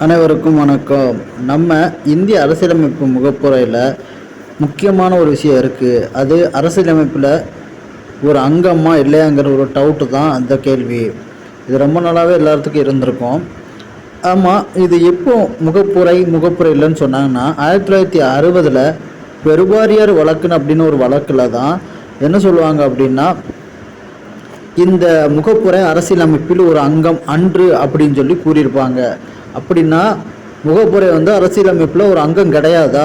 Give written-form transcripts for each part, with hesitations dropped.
அனைவருக்கும் வணக்கம். நம்ம இந்திய அரசியலமைப்பு முகப்புரையில் முக்கியமான ஒரு விஷயம் இருக்குது. அது அரசியலமைப்பில் ஒரு அங்கமாக இல்லையாங்கிற ஒரு டவுட்டு தான் அந்த கேள்வி. இது ரொம்ப நாளாகவே எல்லாத்துக்கும் இருந்திருக்கும். ஆமாம், இது எப்போ முகப்புரை இல்லைன்னு சொன்னாங்கன்னா 1960 பெருவாரியார் வழக்குன்னு அப்படின்னு ஒரு வழக்கில் தான் என்ன சொல்லுவாங்க அப்படின்னா, இந்த முகப்புரை அரசியலமைப்பில் ஒரு அங்கம் அன்று அப்படின்னு சொல்லி கூறியிருப்பாங்க. அப்படின்னா முகப்புரை அரசியலமைப்பில் ஒரு அங்கம் கிடையாதா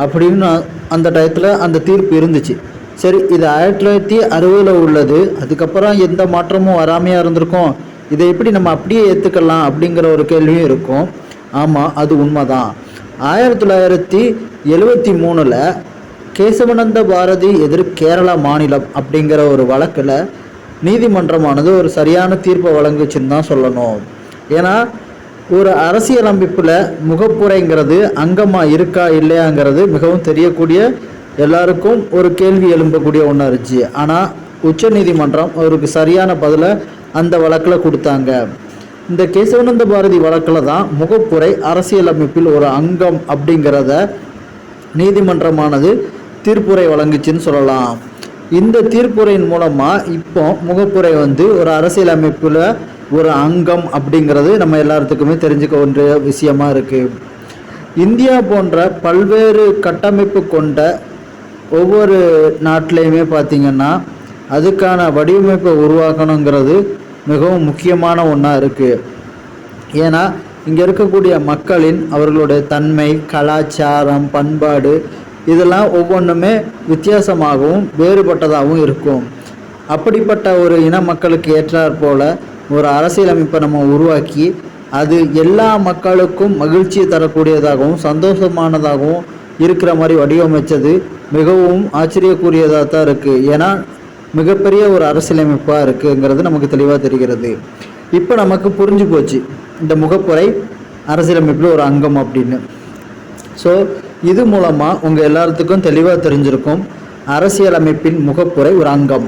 அப்படின்னு அந்த டயத்தில் அந்த தீர்ப்பு இருந்துச்சு. சரி, இது 1960 உள்ளது, அதுக்கப்புறம் எந்த மாற்றமும் வராமையாக இருந்திருக்கும், இதை எப்படி நம்ம அப்படியே ஏற்றுக்கலாம் அப்படிங்கிற ஒரு கேள்வியும் இருக்கும். ஆமாம், அது உண்மைதான். 1973 கேசவனந்த பாரதி எதிர் கேரளா மாநிலம் அப்படிங்கிற ஒரு வழக்கில் நீதிமன்றமானது ஒரு சரியான தீர்ப்பை வழங்குச்சுன்னு தான் சொல்லணும். ஏன்னா ஒரு அரசியலமைப்பில் முகப்புரைங்கிறது அங்கமாக இருக்கா இல்லையாங்கிறது மிகவும் தெரியக்கூடிய, எல்லாருக்கும் ஒரு கேள்வி எழும்பக்கூடிய ஒன்றா இருந்துச்சு. ஆனால் உச்சநீதிமன்றம் அவருக்கு சரியான பதிலை அந்த வழக்கில் கொடுத்தாங்க. இந்த கேசவானந்த பாரதி வழக்கில் தான் முகப்புரை அரசியலமைப்பில் ஒரு அங்கம் அப்படிங்கிறத நீதிமன்றமானது தீர்ப்புரை வழங்குச்சுன்னு சொல்லலாம். இந்த தீர்ப்புரையின் மூலமாக இப்போ முகப்புரை ஒரு அரசியலமைப்பில் ஒரு அங்கம் அப்படிங்கிறது நம்ம எல்லாத்துக்குமே தெரிஞ்சுக்க வேண்டிய விஷயமா இருக்குது. இந்தியா போன்ற பல்வேறு கட்டமைப்பு கொண்ட ஒவ்வொரு நாட்டிலையுமே பார்த்திங்கன்னா அதுக்கான வடிவமைப்பை உருவாக்கணுங்கிறது மிகவும் முக்கியமான ஒன்றா இருக்குது. ஏன்னா இங்கே இருக்கக்கூடிய மக்களின் அவர்களுடைய தன்மை, கலாச்சாரம், பண்பாடு இதெல்லாம் ஒவ்வொன்றுமே வித்தியாசமாகவும் வேறுபட்டதாகவும் இருக்கும். அப்படிப்பட்ட ஒரு இன மக்களுக்கு ஏற்றாற் போல ஒரு அரசியலமைப்பை நம்ம உருவாக்கி அது எல்லா மக்களுக்கும் மகிழ்ச்சியை தரக்கூடியதாகவும் சந்தோஷமானதாகவும் இருக்கிற மாதிரி வடிவமைச்சது மிகவும் ஆச்சரியக்கூடியதாக தான் இருக்குது. ஏன்னா மிகப்பெரிய ஒரு அரசியலமைப்பாக இருக்குங்கிறது நமக்கு தெளிவாக தெரிகிறது. இப்போ நமக்கு புரிஞ்சு போச்சு இந்த முகப்புரை அரசியலமைப்பில் ஒரு அங்கம் அப்படின்னு. ஸோ இது மூலமாக உங்கள் எல்லாத்துக்கும் தெளிவாக தெரிஞ்சிருக்கும் அரசியலமைப்பின் முகப்புரை ஒரு அங்கம்.